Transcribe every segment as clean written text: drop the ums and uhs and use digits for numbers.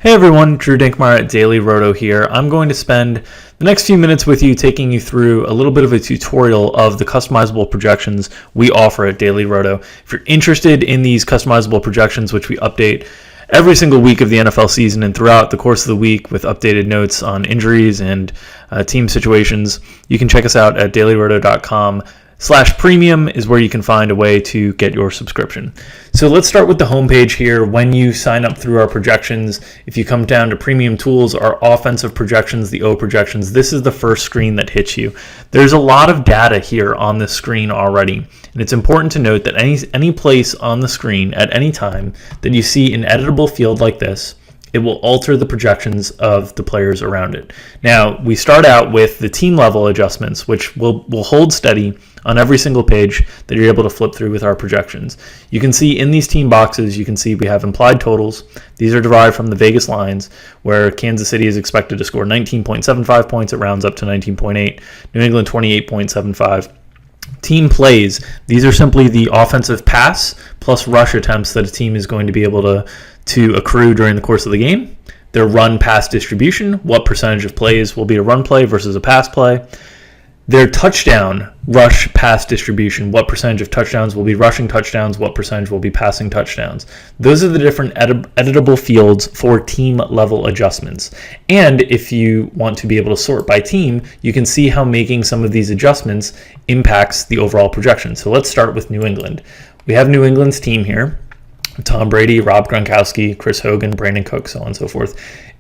Hey everyone, Drew Dinkmeyer at DailyRoto here. I'm going to spend the next few minutes with you taking you through a little bit of a tutorial of the customizable projections we offer at DailyRoto. If you're interested in these customizable projections, which we update every single week of the NFL season and throughout the course of the week with updated notes on injuries and team situations, you can check us out at dailyroto.com/premium is where you can find a way to get your subscription. So let's start with the homepage here. When you sign up through our projections, if you come down to premium tools, our offensive projections, the O projections, this is the first screen that hits you. There's a lot of data here on this screen already. And it's important to note that any place on the screen at any time that you see an editable field like this, it will alter the projections of the players around it. Now, we start out with the team level adjustments, which will hold steady on every single page that you're able to flip through with our projections. You can see in these team boxes, you can see we have implied totals. These are derived from the Vegas lines, where Kansas City is expected to score 19.75 points. It rounds up to 19.8. New England 28.75. Team plays, these are simply the offensive pass plus rush attempts that a team is going to be able to accrue during the course of the game. Their run pass distribution, what percentage of plays will be a run play versus a pass play. Their touchdown rush pass distribution, what percentage of touchdowns will be rushing touchdowns, what percentage will be passing touchdowns. Those are the different editable fields for team level adjustments. And if you want to be able to sort by team, you can see how making some of these adjustments impacts the overall projection. So let's start with New England. We have New England's team here. Tom Brady, Rob Gronkowski, Chris Hogan, Brandon Cook, so on and so forth.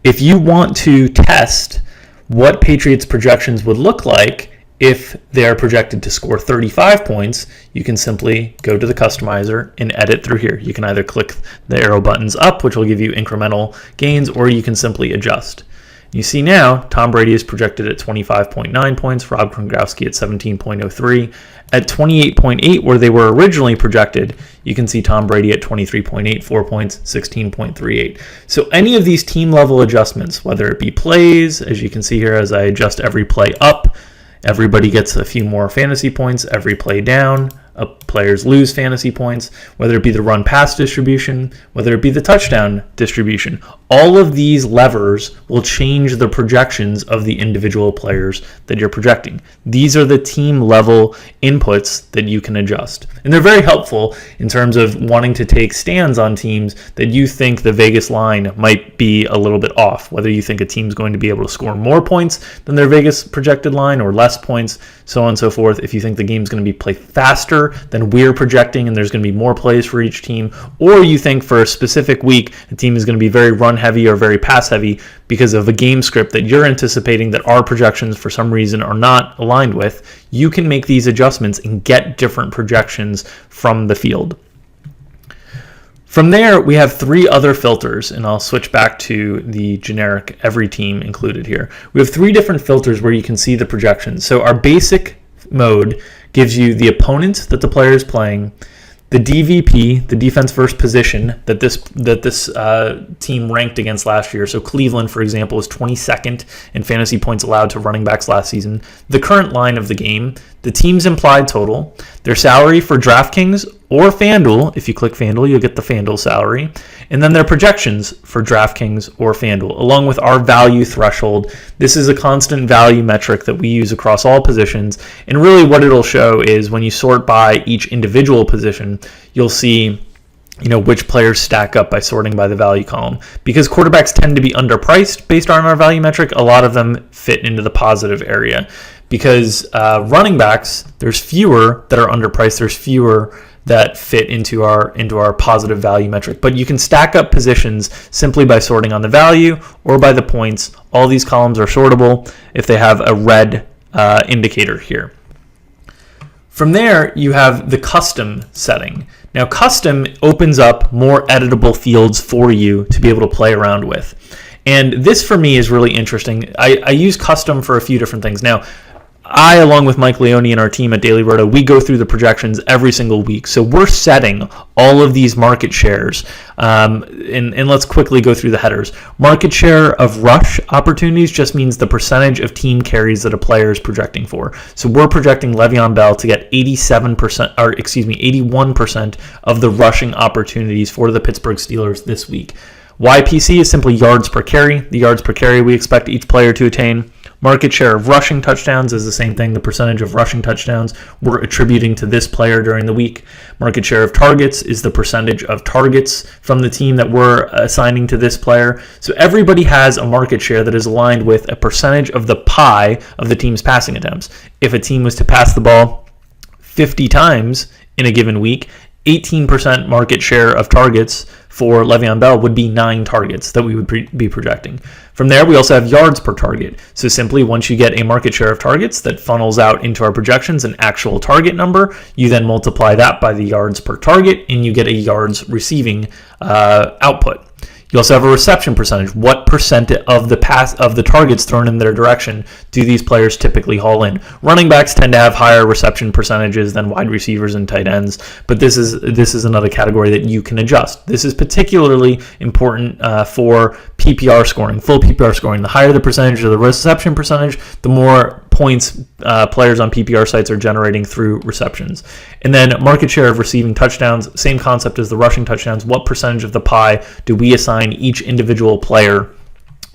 If you want to test what Patriots projections would look like if they're projected to score 35 points, you can simply go to the customizer and edit through here. You can either click the arrow buttons up, which will give you incremental gains, or you can simply adjust. You see now, Tom Brady is projected at 25.9 points, Rob Gronkowski at 17.03. At 28.8, where they were originally projected, you can see Tom Brady at 23.8, 4 points, 16.38. So any of these team level adjustments, whether it be plays, as you can see here as I adjust every play up, everybody gets a few more fantasy points. Every play down, players lose fantasy points, whether it be the run pass distribution, whether it be the touchdown distribution. All of these levers will change the projections of the individual players that you're projecting. These are the team level inputs that you can adjust. And they're very helpful in terms of wanting to take stands on teams that you think the Vegas line might be a little bit off, whether you think a team's going to be able to score more points than their Vegas projected line or less points, so on and so forth. If you think the game's going to be played faster than we're projecting and there's going to be more plays for each team, or you think for a specific week the team is going to be very run heavy or very pass heavy because of a game script that you're anticipating that our projections for some reason are not aligned with, you can make these adjustments and get different projections from the field. From there, we have three other filters, and I'll switch back to the generic every team included here. We have three different filters where you can see the projections. So our basic mode gives you the opponent that the player is playing, the DVP, the defense versus position that this team ranked against last year. So Cleveland, for example, was 22nd in fantasy points allowed to running backs last season. The current line of the game, the team's implied total, their salary for DraftKings or FanDuel. If you click FanDuel, you'll get the FanDuel salary. And then their projections for DraftKings or FanDuel, along with our value threshold. This is a constant value metric that we use across all positions. And really what it'll show is when you sort by each individual position, you'll see which players stack up by sorting by the value column. Because quarterbacks tend to be underpriced based on our value metric, a lot of them fit into the positive area. Because running backs, there's fewer that are underpriced, there's fewer that fit into our positive value metric. But you can stack up positions simply by sorting on the value or by the points. All these columns are sortable if they have a red indicator here. From there, you have the custom setting. Now, custom opens up more editable fields for you to be able to play around with. And this, for me, is really interesting. I use custom for a few different things. Now, I, along with Mike Leone and our team at DailyRoto, we go through the projections every single week. So we're setting all of these market shares. And let's quickly go through the headers. Market share of rush opportunities just means the percentage of team carries that a player is projecting for. So we're projecting Le'Veon Bell to get 81% of the rushing opportunities for the Pittsburgh Steelers this week. YPC is simply yards per carry. The yards per carry we expect each player to attain. Market share of rushing touchdowns is the same thing, the percentage of rushing touchdowns we're attributing to this player during the week. Market share of targets is the percentage of targets from the team that we're assigning to this player. So everybody has a market share that is aligned with a percentage of the pie of the team's passing attempts. If a team was to pass the ball 50 times in a given week, 18% market share of targets for Le'Veon Bell would be 9 targets that we would be projecting. From there, we also have yards per target. So simply, once you get a market share of targets that funnels out into our projections, an actual target number, you then multiply that by the yards per target, and you get a yards receiving output. You also have a reception percentage. What percent of the targets thrown in their direction do these players typically haul in? Running backs tend to have higher reception percentages than wide receivers and tight ends, but this is another category that you can adjust. This is particularly important for PPR scoring, full PPR scoring. The higher the percentage of the reception percentage, the more points players on PPR sites are generating through receptions. And then market share of receiving touchdowns, same concept as the rushing touchdowns. What percentage of the pie do we assign each individual player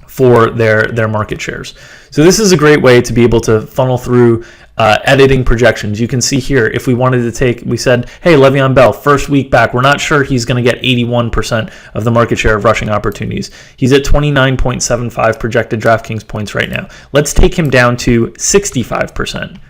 for their market shares? So this is a great way to be able to funnel through editing projections. You can see here, if we wanted to we said, hey, Le'Veon Bell, first week back, we're not sure he's going to get 81% of the market share of rushing opportunities. He's at 29.75 projected DraftKings points right now. Let's take him down to 65%,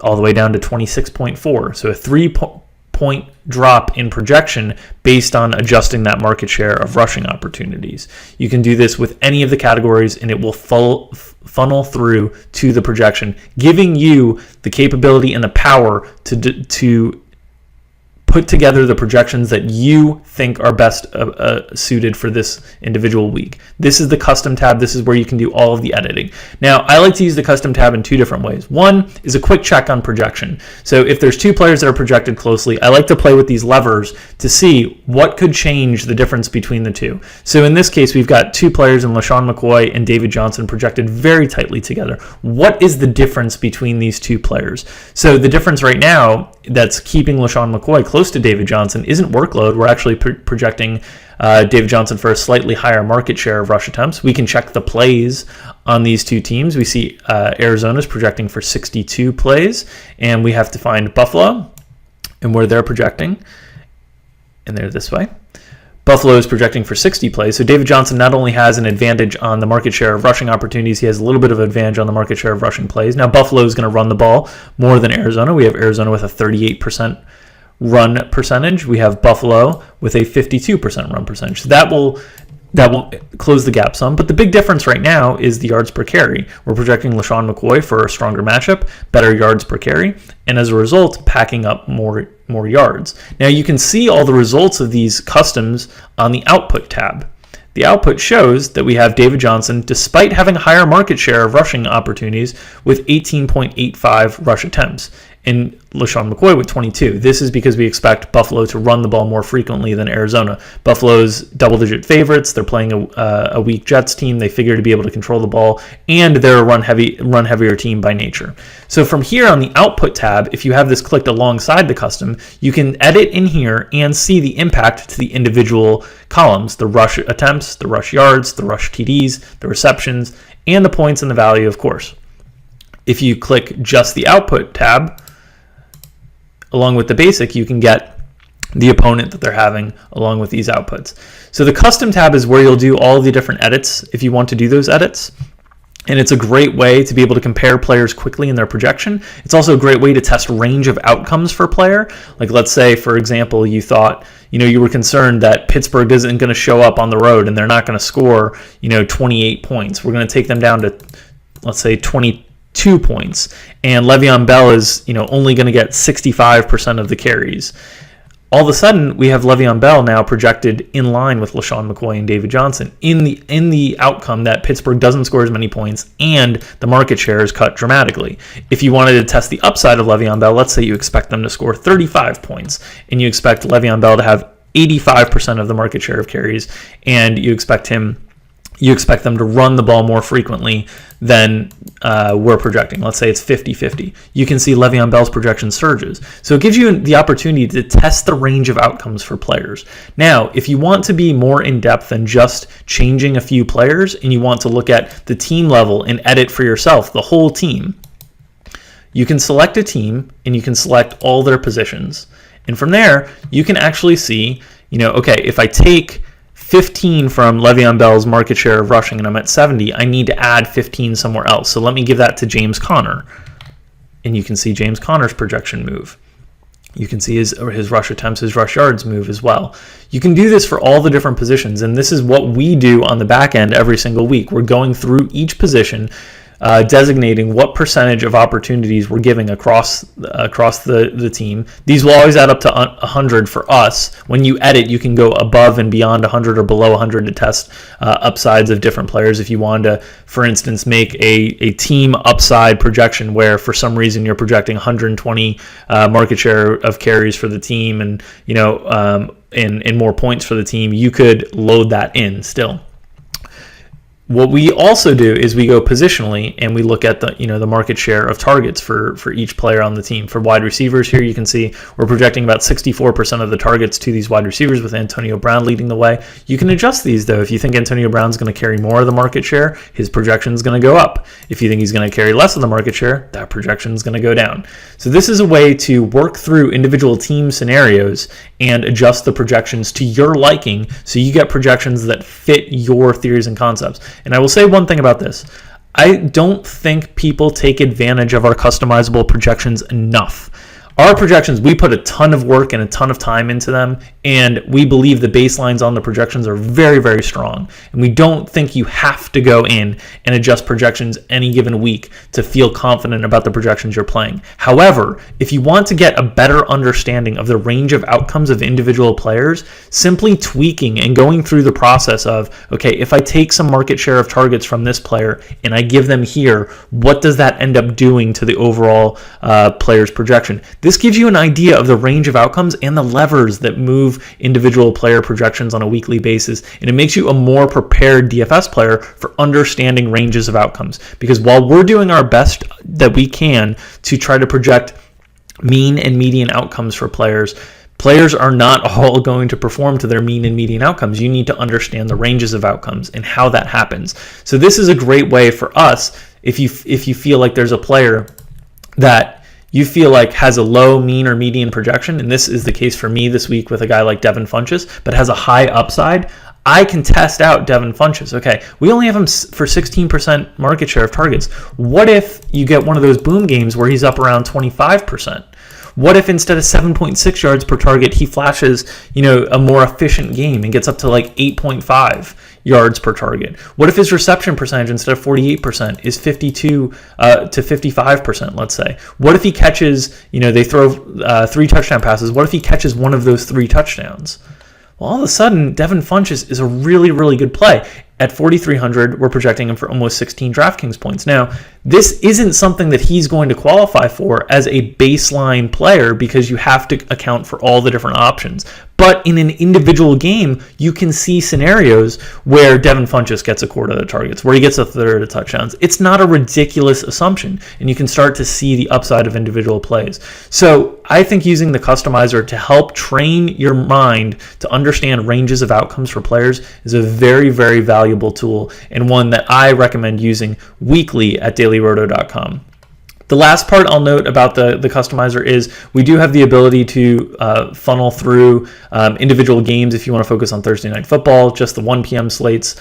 all the way down to 26.4. So a 3-point drop in projection based on adjusting that market share of rushing opportunities. You can do this with any of the categories, and it will funnel through to the projection, giving you the capability and the power to put together the projections that you think are best suited for this individual week. This is the custom tab. This is where you can do all of the editing. Now, I like to use the custom tab in 2 different ways. One is a quick check on projection. So if there's 2 players that are projected closely, I like to play with these levers to see what could change the difference between the 2. So in this case, we've got 2 players in LaShawn McCoy and David Johnson projected very tightly together. What is the difference between these 2 players? So the difference right now that's keeping LaShawn McCoy close to David Johnson isn't workload. We're actually projecting David Johnson for a slightly higher market share of rush attempts. We can check the plays on these 2 teams. We see Arizona's projecting for 62 plays, and we have to find Buffalo and where they're projecting, and they're this way. Buffalo is projecting for 60 plays. So David Johnson not only has an advantage on the market share of rushing opportunities, he has a little bit of advantage on the market share of rushing plays. Now Buffalo is going to run the ball more than Arizona. We have Arizona with a 38% run percentage. We have Buffalo with a 52% run percentage. So that will close the gap some. But the big difference right now is the yards per carry. We're projecting LaShawn McCoy for a stronger matchup, better yards per carry, and as a result, packing up more yards. Now you can see all the results of these customs on the output tab. The output shows that we have David Johnson, despite having a higher market share of rushing opportunities, with 18.85 rush attempts, and LaShawn McCoy with 22. This is because we expect Buffalo to run the ball more frequently than Arizona. Buffalo's double-digit favorites. They're playing a weak Jets team. They figure to be able to control the ball, and they're a run-heavier team by nature. So from here on the output tab, if you have this clicked alongside the custom, you can edit in here and see the impact to the individual columns, the rush attempts, the rush yards, the rush TDs, the receptions, and the points and the value, of course. If you click just the output tab, along with the basic, you can get the opponent that they're having along with these outputs. So the custom tab is where you'll do all the different edits if you want to do those edits. And it's a great way to be able to compare players quickly in their projection. It's also a great way to test range of outcomes for a player. Like let's say, for example, you thought, you were concerned that Pittsburgh isn't going to show up on the road and they're not going to score, 28 points. We're going to take them down to, let's say, 22 points. And Le'Veon Bell is, only going to get 65% of the carries. All of a sudden, we have Le'Veon Bell now projected in line with LaShawn McCoy and David Johnson in the outcome that Pittsburgh doesn't score as many points and the market share is cut dramatically. If you wanted to test the upside of Le'Veon Bell, let's say you expect them to score 35 points and you expect Le'Veon Bell to have 85% of the market share of carries and you expect him you expect them to run the ball more frequently than we're projecting. Let's say it's 50-50. You can see Le'Veon Bell's projection surges. So it gives you the opportunity to test the range of outcomes for players. Now, if you want to be more in-depth than just changing a few players, and you want to look at the team level and edit for yourself, the whole team, you can select a team and you can select all their positions. And from there, you can actually see, okay, if I take 15 from Le'Veon Bell's market share of rushing and I'm at 70, I need to add 15 somewhere else. So let me give that to James Conner. And you can see James Conner's projection move. You can see his rush attempts, his rush yards move as well. You can do this for all the different positions, and this is what we do on the back end every single week. We're going through each position, designating what percentage of opportunities we're giving across the team. These will always add up to 100 for us. When you edit, you can go above and beyond 100 or below 100 to test upsides of different players. If you wanted to, for instance, make a team upside projection where for some reason you're projecting 120 market share of carries for the team and and more points for the team, you could load that in still. What we also do is we go positionally and we look at the market share of targets for each player on the team. For wide receivers here, you can see we're projecting about 64% of the targets to these wide receivers with Antonio Brown leading the way. You can adjust these though. If you think Antonio Brown's going to carry more of the market share, his projection is going to go up. If you think he's going to carry less of the market share, that projection is going to go down. So this is a way to work through individual team scenarios and adjust the projections to your liking so you get projections that fit your theories and concepts. And I will say one thing about this. I don't think people take advantage of our customizable projections enough. Our projections, we put a ton of work and a ton of time into them, and we believe the baselines on the projections are very, very strong. And we don't think you have to go in and adjust projections any given week to feel confident about the projections you're playing. However, if you want to get a better understanding of the range of outcomes of individual players, simply tweaking and going through the process of, okay, if I take some market share of targets from this player and I give them here, what does that end up doing to the overall player's projection? This gives you an idea of the range of outcomes and the levers that move individual player projections on a weekly basis, and it makes you a more prepared DFS player for understanding ranges of outcomes. Because while we're doing our best that we can to try to project mean and median outcomes for players are not all going to perform to their mean and median outcomes. You need to understand the ranges of outcomes and how that happens. So this is a great way for us, if you feel like there's a player that you feel like has a low, mean, or median projection, and this is the case for me this week with a guy like Devin Funchess, but has a high upside, I can test out Devin Funchess. Okay, we only have him for 16% market share of targets. What if you get one of those boom games where he's up around 25%? What if instead of 7.6 yards per target, he flashes, a more efficient game and gets up to like 8.5 yards per target? What if his reception percentage instead of 48% is 52 to 55%, let's say? What if he catches, they throw 3 touchdown passes. What if he catches one of those 3 touchdowns? Well, all of a sudden, Devin Funchess is a really, really good play. At 4,300, we're projecting him for almost 16 DraftKings points. Now, this isn't something that he's going to qualify for as a baseline player because you have to account for all the different options. But in an individual game, you can see scenarios where Devin Funchess gets a quarter of the targets, where he gets a third of the touchdowns. It's not a ridiculous assumption, and you can start to see the upside of individual plays. So I think using the customizer to help train your mind to understand ranges of outcomes for players is a very, very valuable tool, and one that I recommend using weekly at DailyRoto.com. The last part I'll note about the customizer is we do have the ability to funnel through individual games if you want to focus on Thursday Night Football, just the 1 p.m. slates.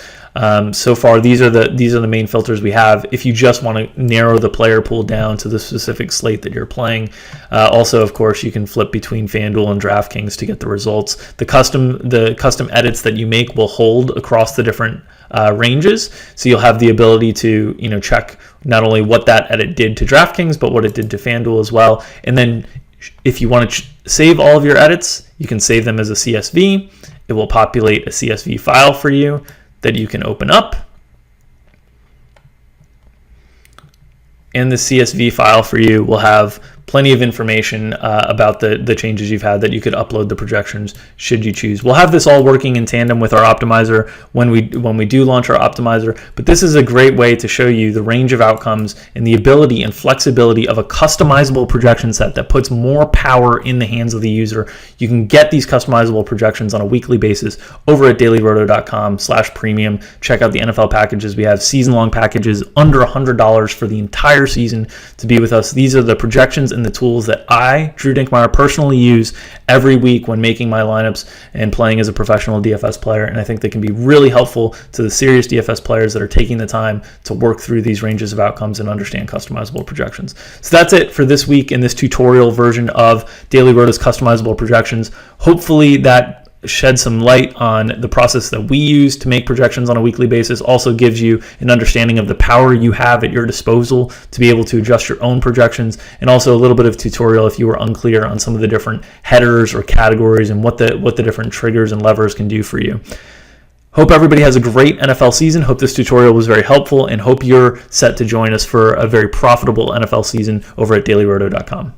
So far, these are the main filters we have. If you just want to narrow the player pool down to the specific slate that you're playing, also, of course, you can flip between FanDuel and DraftKings to get the results. The custom edits that you make will hold across the different ranges, so you'll have the ability to check not only what that edit did to DraftKings, but what it did to FanDuel as well. And then if you want to save all of your edits, you can save them as a CSV. It will populate a CSV file for you that you can open up. And the CSV file for you will have plenty of information about the changes you've had that you could upload the projections should you choose. We'll have this all working in tandem with our optimizer when we do launch our optimizer, but this is a great way to show you the range of outcomes and the ability and flexibility of a customizable projection set that puts more power in the hands of the user. You can get these customizable projections on a weekly basis over at dailyroto.com/premium. Check out the NFL packages. We have season-long packages under $100 for the entire season to be with us. These are the projections and the tools that I, Drew Dinkmeyer, personally use every week when making my lineups and playing as a professional DFS player, and I think they can be really helpful to the serious DFS players that are taking the time to work through these ranges of outcomes and understand customizable projections. So that's it for this week in this tutorial version of DailyRoto's customizable projections. Hopefully that shed some light on the process that we use to make projections on a weekly basis, also gives you an understanding of the power you have at your disposal to be able to adjust your own projections, and also a little bit of tutorial if you were unclear on some of the different headers or categories and what the different triggers and levers can do for you. Hope everybody has a great NFL season. Hope this tutorial was very helpful, and hope you're set to join us for a very profitable NFL season over at dailyroto.com.